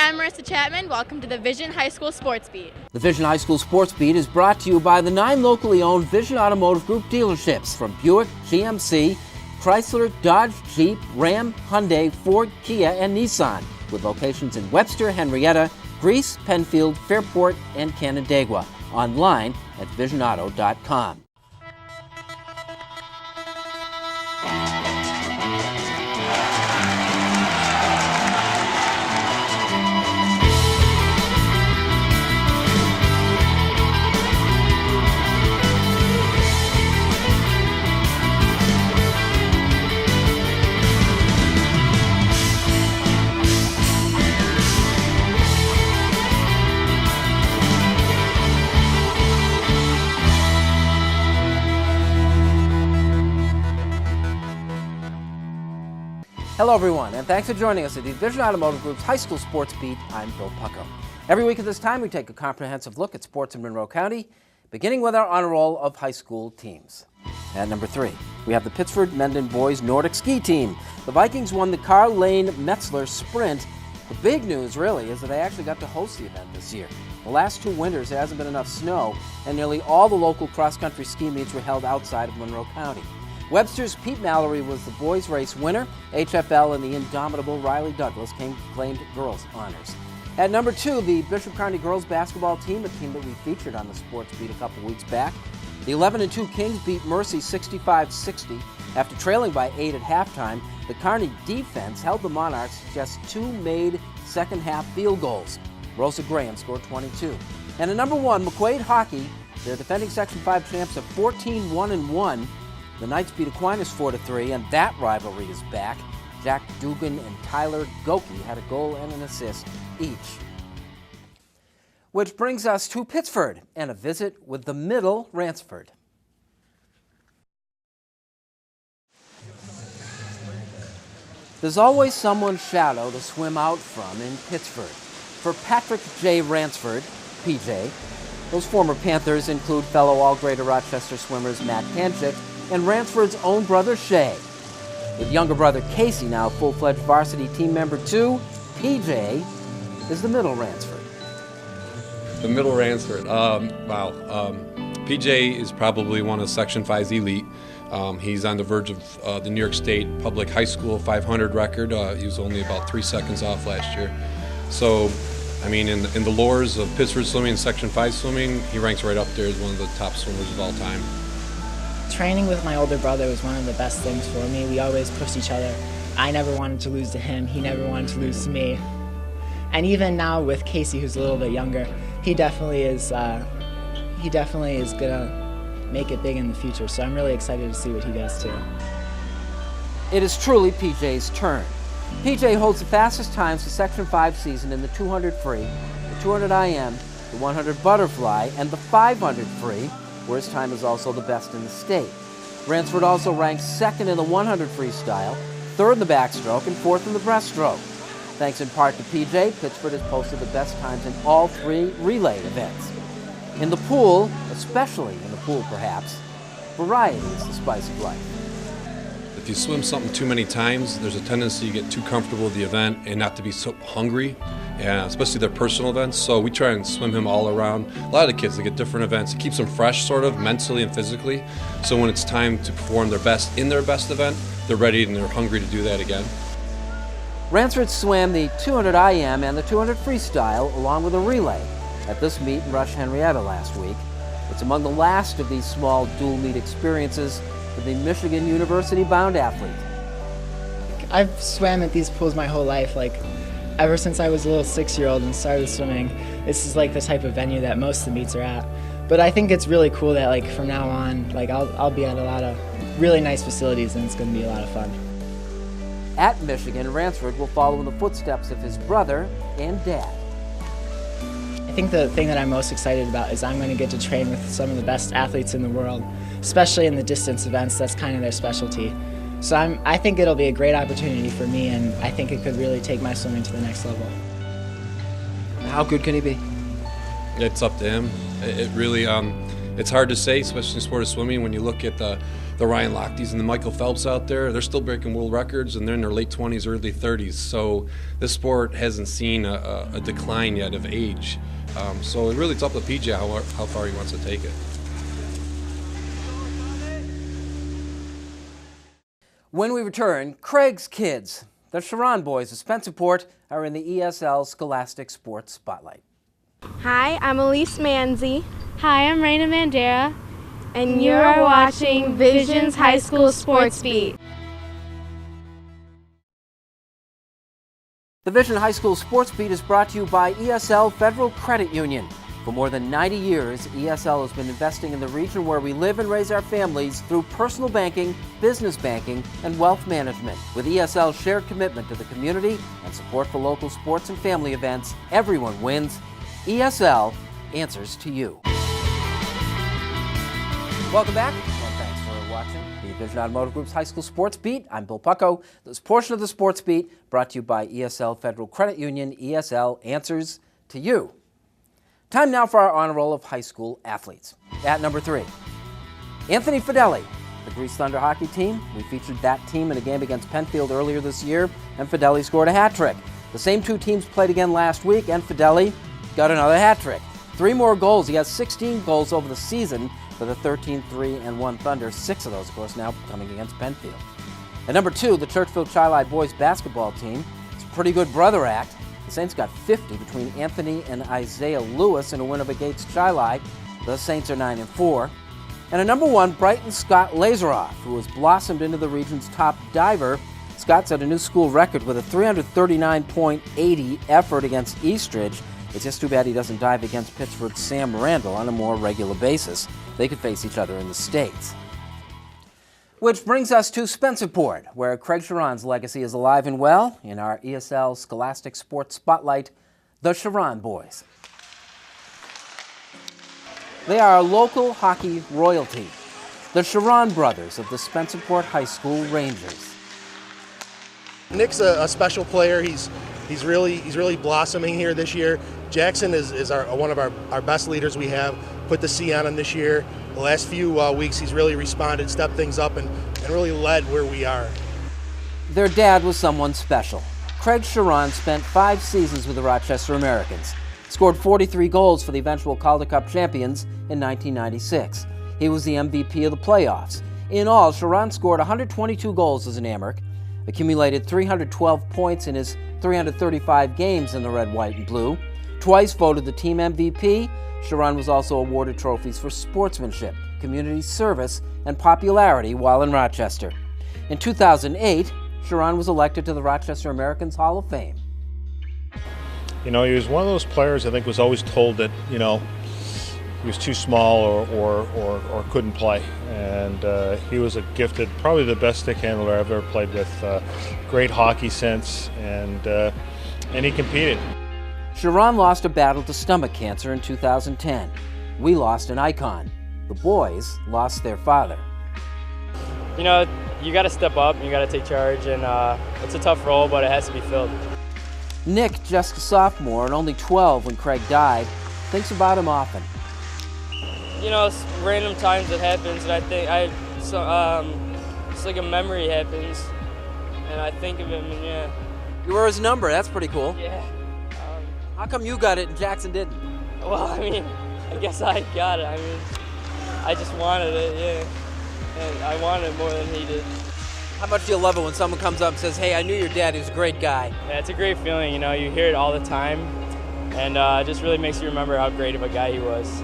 I'm Marissa Chapman. Welcome to the Vision High School Sportsbeat. The Vision High School Sportsbeat is brought to you by the 9 locally owned Vision Automotive Group dealerships from Buick, GMC, Chrysler, Dodge, Jeep, Ram, Hyundai, Ford, Kia, and Nissan, with locations in Webster, Henrietta, Greece, Penfield, Fairport, and Canandaigua. Online at visionauto.com. Hello everyone, and thanks for joining us at the Vision Automotive Group's High School Sports Beat. I'm Bill Pucko. Every week at this time, we take a comprehensive look at sports in Monroe County, beginning with our honor roll of high school teams. At number 3, we have the Pittsford Mendon Boys Nordic Ski Team. The Vikings won the Carl Lane Metzler Sprint. The big news, really, is that they actually got to host the event this year. The last 2 winters, there hasn't been enough snow, and nearly all the local cross-country ski meets were held outside of Monroe County. Webster's Pete Mallory was the boys' race winner. HFL and the indomitable Riley Douglas claimed girls' honors. At number 2, the Bishop Kearney girls basketball team, a team that we featured on the Sports Beat a couple weeks back. The 11-2 Kings beat Mercy 65-60. After trailing by 8 at halftime, the Kearney defense held the Monarchs to just 2 made second-half field goals. Rosa Graham scored 22. And at number 1, McQuaid Hockey, their defending Section 5 champs of 14-1-1. The Knights beat Aquinas 4-3, and that rivalry is back. Jack Dugan and Tyler Goki had a goal and an assist each. Which brings us to Pittsford and a visit with the middle Ransford. There's always someone's shadow to swim out from in Pittsford. For Patrick J. Ransford, PJ, those former Panthers include fellow All-Greater Rochester swimmers Matt Kanchik and Ransford's own brother Shay. With younger brother Casey now full-fledged varsity team member 2, PJ is the middle Ransford. The middle Ransford, PJ is probably one of Section 5's elite. He's on the verge of the New York State Public High School 500 record. He was only about 3 seconds off last year. So, I mean, in the lores of Pittsford swimming and Section 5 swimming, he ranks right up there as one of the top swimmers of all time. Training with my older brother was one of the best things for me. We always pushed each other. I never wanted to lose to him. He never wanted to lose to me. And even now with Casey, who's a little bit younger, he definitely is gonna make it big in the future. So I'm really excited to see what he does too. It is truly PJ's turn. PJ holds the fastest times for Section 5 season in the 200 free, the 200 IM, the 100 butterfly, and the 500 free, where his time is also the best in the state. Ransford also ranks 2nd in the 100 freestyle, 3rd in the backstroke, and 4th in the breaststroke. Thanks in part to PJ, Pittsford has posted the best times in all 3 relay events. In the pool, especially in the pool perhaps, variety is the spice of life. If you swim something too many times, there's a tendency to get too comfortable with the event and not to be so hungry, especially their personal events. So we try and swim him all around. A lot of the kids, they get different events. It keeps them fresh, sort of, mentally and physically. So when it's time to perform their best in their best event, they're ready and they're hungry to do that again. Ransford swam the 200 IM and the 200 freestyle along with a relay at this meet in Rush Henrietta last week. It's among the last of these small dual meet experiences for the Michigan University-bound athlete. I've swam at these pools my whole life, ever since I was a little 6-year-old and started swimming. This is the type of venue that most of the meets are at. But I think it's really cool that from now on, I'll be at a lot of really nice facilities and it's going to be a lot of fun. At Michigan, Ransford will follow in the footsteps of his brother and dad. I think the thing that I'm most excited about is I'm going to get to train with some of the best athletes in the world, especially in the distance events. That's kind of their specialty. So I think it'll be a great opportunity for me, and I think it could really take my swimming to the next level. How good can he be? It's up to him. It really, it's hard to say, especially in the sport of swimming, when you look at the the Ryan Lochte's and the Michael Phelps out there, they're still breaking world records, and they're in their late 20s, early 30s. So this sport hasn't seen a decline yet of age. So really it's up to PJ how far he wants to take it. When we return, Craig's kids, the Charron Boys of Spencerport, are in the ESL Scholastic Sports Spotlight. Hi, I'm Elise Manzi. Hi, I'm Raina Mandera. And you're watching Vision's High School Sports Beat. The Vision High School Sports Beat is brought to you by ESL Federal Credit Union. For more than 90 years, ESL has been investing in the region where we live and raise our families through personal banking, business banking, and wealth management. With ESL's shared commitment to the community and support for local sports and family events, everyone wins. ESL answers to you. Welcome back, and thanks for watching the Vision Automotive Group's High School Sports Beat. I'm Bill Pucko. This portion of the Sports Beat brought to you by ESL Federal Credit Union. ESL answers to you. Time now for our honor roll of high school athletes. At number 3, Anthony Fideli, the Grease Thunder hockey team. We featured that team in a game against Penfield earlier this year, and Fideli scored a hat trick. The same two teams played again last week, and Fideli got another hat trick. 3 more goals. He has 16 goals over the season for the 13-3-1 Thunder. 6 of those, of course, now coming against Penfield. At number 2, the Churchville Chi-Li boys basketball team. It's a pretty good brother act. The Saints got 50 between Anthony and Isaiah Lewis in a win over Gates Chi-Li. The Saints are 9-4. And at number 1, Brighton Scott Lazaroff, who has blossomed into the region's top diver. Scott set a new school record with a 339.80 effort against Eastridge. It's just too bad he doesn't dive against Pittsford's Sam Randall on a more regular basis. They could face each other in the States. Which brings us to Spencerport, where Craig Charron's legacy is alive and well in our ESL Scholastic Sports Spotlight, the Charron Boys. They are a local hockey royalty, the Charron brothers of the Spencerport High School Rangers. Nick's a special player. He's really blossoming here this year. Jackson is one of our best leaders we have. Put the C on him this year. The last few weeks he's really responded, stepped things up, and really led where we are. Their dad was someone special. Craig Charron spent 5 seasons with the Rochester Americans, scored 43 goals for the eventual Calder Cup champions in 1996. He was the MVP of the playoffs. In all, Charron scored 122 goals as an Amerk, accumulated 312 points in his 335 games in the red, white, and blue, twice voted the team MVP. Charron was also awarded trophies for sportsmanship, community service, and popularity while in Rochester. In 2008, Charron was elected to the Rochester Americans Hall of Fame. You know, he was one of those players I think was always told that, you know, he was too small or couldn't play. And he was a gifted, probably the best stick handler I've ever played with. Great hockey sense, and he competed. Charron lost a battle to stomach cancer in 2010. We lost an icon. The boys lost their father. You know, you got to step up, you got to take charge, and it's a tough role, but it has to be filled. Nick, just a sophomore and only 12 when Craig died, thinks about him often. You know, it's random times it happens, and I think it's like a memory happens, and I think of him, and yeah. You were his number, that's pretty cool. Yeah. How come you got it and Jackson didn't? Well, I mean, I guess I got it. I mean, I just wanted it, yeah. And I wanted it more than he did. How much do you love it when someone comes up and says, hey, I knew your dad, he was a great guy? Yeah, it's a great feeling, you know, you hear it all the time, and it just really makes you remember how great of a guy he was.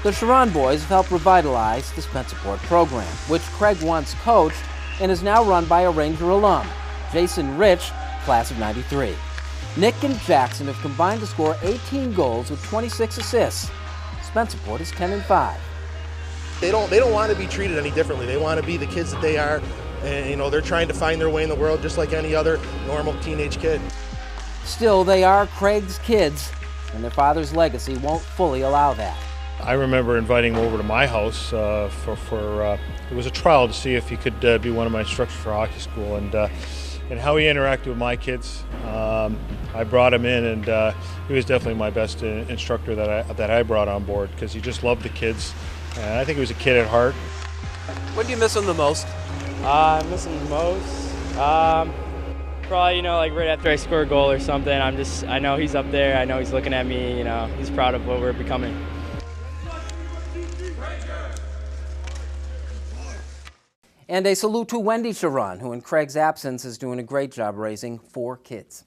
The Charron Boys have helped revitalize the Spencerport program, which Craig once coached and is now run by a Ranger alum, Jason Rich, class of '93. Nick and Jackson have combined to score 18 goals with 26 assists. Spencerport is 10-5. They don't want to be treated any differently. They want to be the kids that they are, and you know, they're trying to find their way in the world just like any other normal teenage kid. Still, they are Craig's kids, and their father's legacy won't fully allow that. I remember inviting him over to my house for it was a trial to see if he could be one of my instructors for hockey school, and how he interacted with my kids. I brought him in, and he was definitely my best instructor that I brought on board, because he just loved the kids, and I think he was a kid at heart. When do you miss him the most? I miss him the most. Probably, like right after I score a goal or something. I know he's up there. I know he's looking at me. He's proud of what we're becoming. And a salute to Wendy Charron, who in Craig's absence is doing a great job raising 4 kids.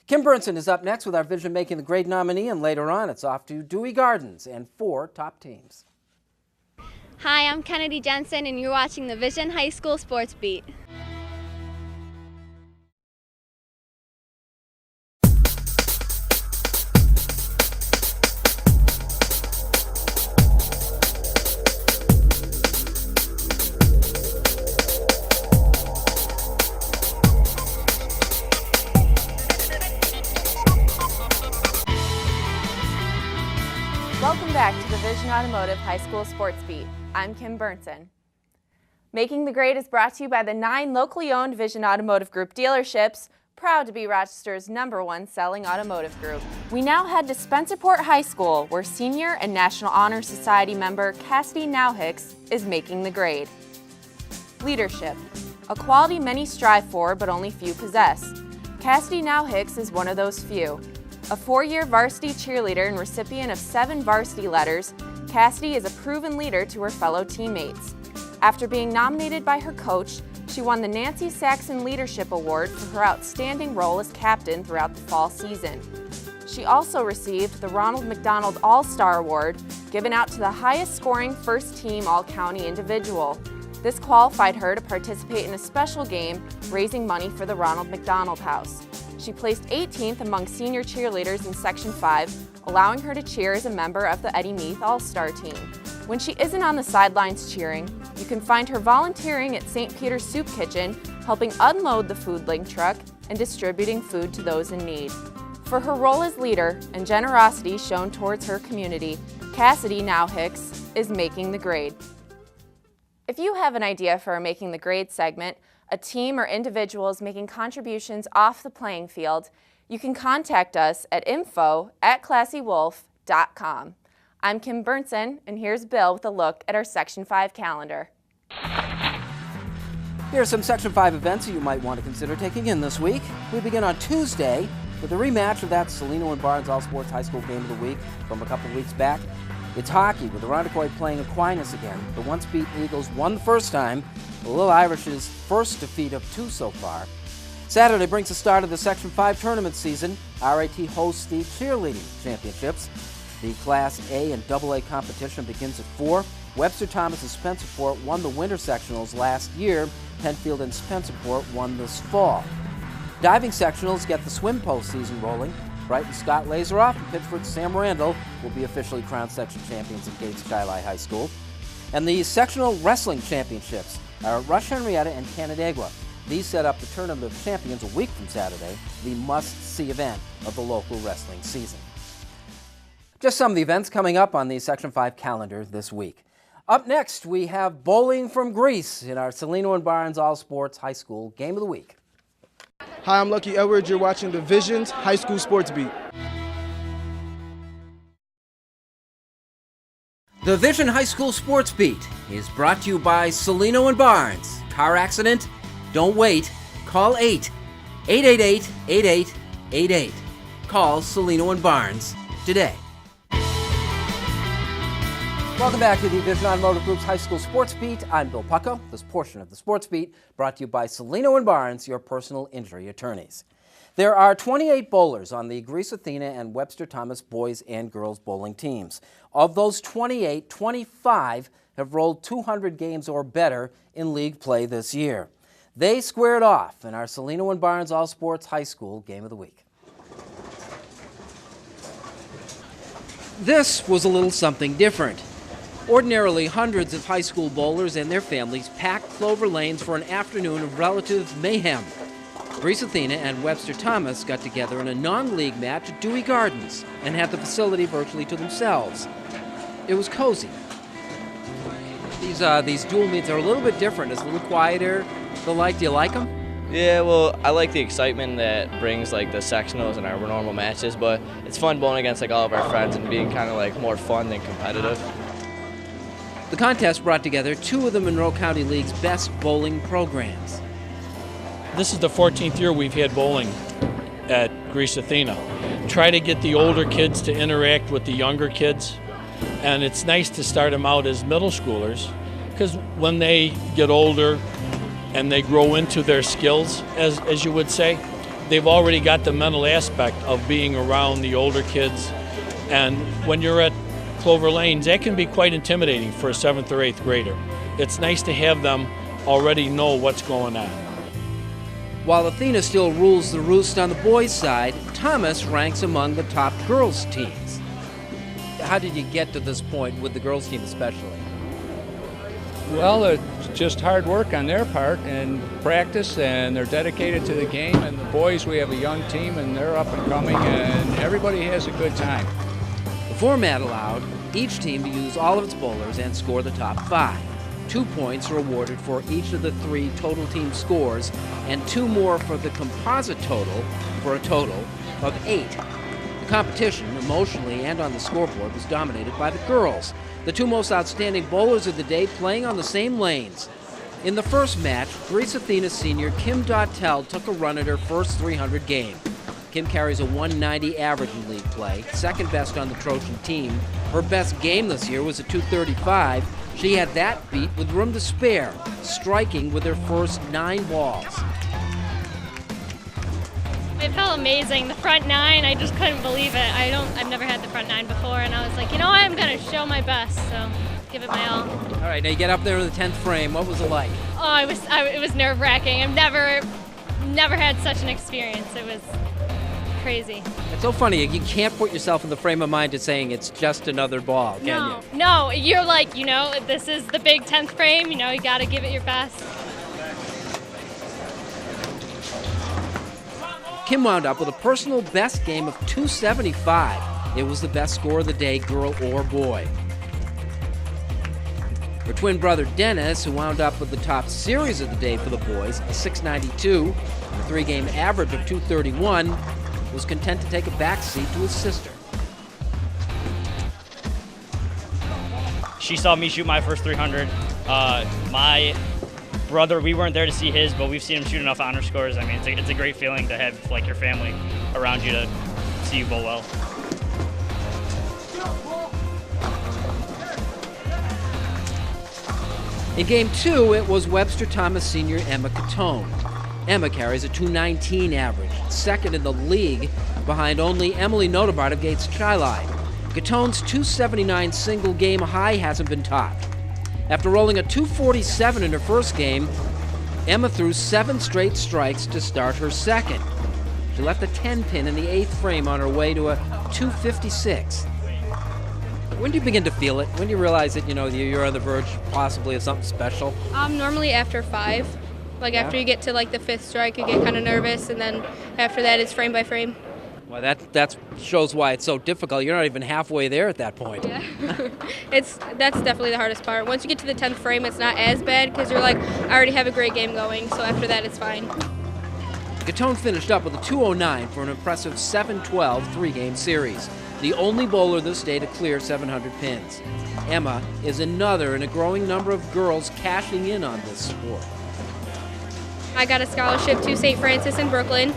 Kim Burnson is up next with our Vision Making the Grade nominee, and later on it's off to Dewey Gardens and 4 top teams. Hi, I'm Kennedy Jensen, and you're watching the Vision High School Sports Beat. Welcome back to the Vision Automotive High School Sports Beat. I'm Kim Burnson. Making the Grade is brought to you by the 9 locally owned Vision Automotive Group dealerships, proud to be Rochester's #1 selling automotive group. We now head to Spencerport High School, where Senior and National Honor Society member Cassidy Nowhicks is making the grade. Leadership, a quality many strive for but only few possess. Cassidy Nowhicks is one of those few. A 4-year varsity cheerleader and recipient of 7 varsity letters, Cassidy is a proven leader to her fellow teammates. After being nominated by her coach, she won the Nancy Saxon Leadership Award for her outstanding role as captain throughout the fall season. She also received the Ronald McDonald All-Star Award, given out to the highest scoring first-team All-County individual. This qualified her to participate in a special game raising money for the Ronald McDonald House. She placed 18th among senior cheerleaders in Section 5, allowing her to cheer as a member of the Eddie Meath All-Star team. When she isn't on the sidelines cheering, you can find her volunteering at St. Peter's Soup Kitchen, helping unload the food link truck and distributing food to those in need. For her role as leader and generosity shown towards her community, Cassidy Nowhicks is making the grade. If you have an idea for a Making the Grade segment, a team or individuals making contributions off the playing field, you can contact us at info@classywolf.com. I'm Kim Burnson, and here's Bill with a look at our Section 5 calendar. Here are some Section 5 events that you might want to consider taking in this week. We begin on Tuesday with a rematch of that Salino and Barnes All-Sports High School Game of the Week from a couple weeks back. It's hockey, with Irondequoit playing Aquinas again. The once-beaten Eagles won the first time, the Little Irish's first defeat of 2 so far. Saturday brings the start of the Section 5 tournament season. RIT hosts the cheerleading championships. The Class A and AA competition begins at 4. Webster, Thomas, and Spencerport won the winter sectionals last year. Penfield and Spencerport won this fall. Diving sectionals get the swim postseason rolling. Brighton Scott Laseroff and Pittsford Sam Randall will be officially crowned section champions at Gates Skyline High School. And the sectional wrestling championships are at Rush Henrietta and Canandaigua. These set up the Tournament of Champions a week from Saturday, the must-see event of the local wrestling season. Just some of the events coming up on the Section 5 calendar this week. Up next, we have bowling from Greece in our Salino and Barnes All-Sports High School Game of the Week. Hi, I'm Lucky Edwards. You're watching the Vision's High School Sports Beat. The Vision High School Sports Beat is brought to you by Salino and Barnes. Car accident? Don't wait. Call 888-8888. Call Salino and Barnes today. Welcome back to the Vision Automotive Group's High School Sports Beat. I'm Bill Pucko. This portion of the Sports Beat brought to you by Salino and Barnes, your personal injury attorneys. There are 28 bowlers on the Greece Athena and Webster Thomas boys and girls bowling teams. Of those 28, 25 have rolled 200 games or better in league play this year. They squared off in our Salino and Barnes All-Sports High School Game of the Week. This was a little something different. Ordinarily, hundreds of high school bowlers and their families packed Clover Lanes for an afternoon of relative mayhem. Greece Athena and Webster Thomas got together in a non-league match at Dewey Gardens and had the facility virtually to themselves. It was cozy. These dual meets are a little bit different. It's a little quieter. Do you like them? Yeah, well, I like the excitement that brings like the sectionals and our normal matches, but it's fun bowling against like all of our friends and being kind of like more fun than competitive. The contest brought together two of the Monroe County League's best bowling programs. This is the 14th year we've had bowling at Greece Athena. Try to get the older kids to interact with the younger kids, and it's nice to start them out as middle schoolers, because when they get older and they grow into their skills, as you would say, they've already got the mental aspect of being around the older kids. And when you're at Clover Lanes, that can be quite intimidating for a 7th or 8th grader. It's nice to have them already know what's going on. While Athena still rules the roost on the boys' side, Thomas ranks among the top girls' teams. How did you get to this point with the girls' team especially? Well, it's just hard work on their part and practice, and they're dedicated to the game. And the boys, we have a young team, and they're up and coming, and everybody has a good time. The format allowed each team to use all of its bowlers and score the top 5. 2 points are awarded for each of the 3 total team scores, and 2 more for the composite total, for a total of 8. The competition, emotionally and on the scoreboard, was dominated by the girls, the 2 most outstanding bowlers of the day playing on the same lanes. In the first match, Greece Athena senior Kim Dautel took a run at her first 300 game. Kim carries a 190 average in league play, second best on the Trojan team. Her best game this year was a 235. She had that beat with room to spare, striking with her first 9 balls. It felt amazing. The front 9, I just couldn't believe it. I've never had the front 9 before, and I was like, you know what, I'm gonna show my best, so give it my all. All right, now you get up there in the 10th frame. What was it like? Oh, it was nerve-wracking. I've never had such an experience. It was crazy. It's so funny. You can't put yourself in the frame of mind to saying it's just another ball, can you? No, you're like, this is the big 10th frame. You got to give it your best. Kim wound up with a personal best game of 275. It was the best score of the day, girl or boy. Her twin brother Dennis, who wound up with the top series of the day for the boys, a 692, and a 3-game average of 231, was content to take a back seat to his sister. She saw me shoot my first 300. My brother, we weren't there to see his, but we've seen him shoot enough honor scores. I mean, it's a great feeling to have your family around you to see you bowl well. In Game 2, it was Webster Thomas senior Emma Catone. Emma carries a 219 average, second in the league, behind only Emily Notebart of Gates Chili. Catone's 279 single game high hasn't been topped. After rolling a 247 in her first game, Emma threw 7 straight strikes to start her second. She left a 10-pin in the 8th frame on her way to a 256. When do you begin to feel it? When do you realize that, you're on the verge possibly of something special? Normally after 5. After you get to the 5th strike, you get kind of nervous, and then after that it's frame by frame. Well, that shows why it's so difficult. You're not even halfway there at that point. Yeah. That's definitely the hardest part. Once you get to the 10th frame, it's not as bad because you're like, I already have a great game going, so after that it's fine. Catone finished up with a 209 for an impressive 7-12 3-game series, the only bowler this day to clear 700 pins. Emma is another in a growing number of girls cashing in on this sport. I got a scholarship to St. Francis in Brooklyn.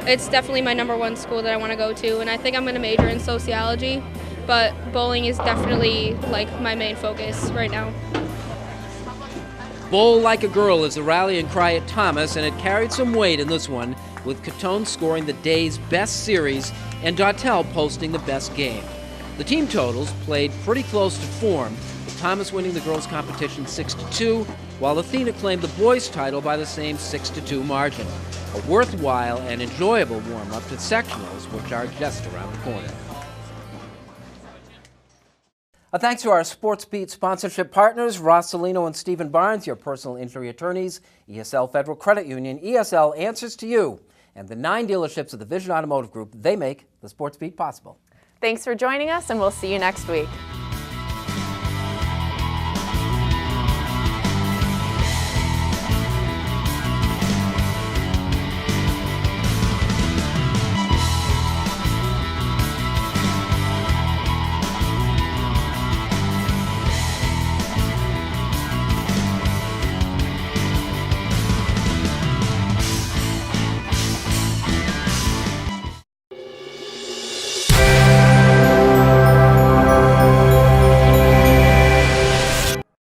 It's definitely my #1 school that I want to go to, and I think I'm going to major in sociology, but bowling is definitely my main focus right now. Bowl like a girl is the rallying cry at Thomas, and it carried some weight in this one, with Catone scoring the day's best series and Dautel posting the best game. The team totals played pretty close to form, with Thomas winning the girls' competition 6-2, while Athena claimed the boys' title by the same 6-2 margin. A worthwhile and enjoyable warm-up to sectionals, which are just around the corner. Thanks to our Sportsbeat sponsorship partners, Ross Salino and Stephen Barnes, your personal injury attorneys, ESL Federal Credit Union. ESL answers to you. And the 9 dealerships of the Vision Automotive Group, they make the Sportsbeat possible. Thanks for joining us, and we'll see you next week.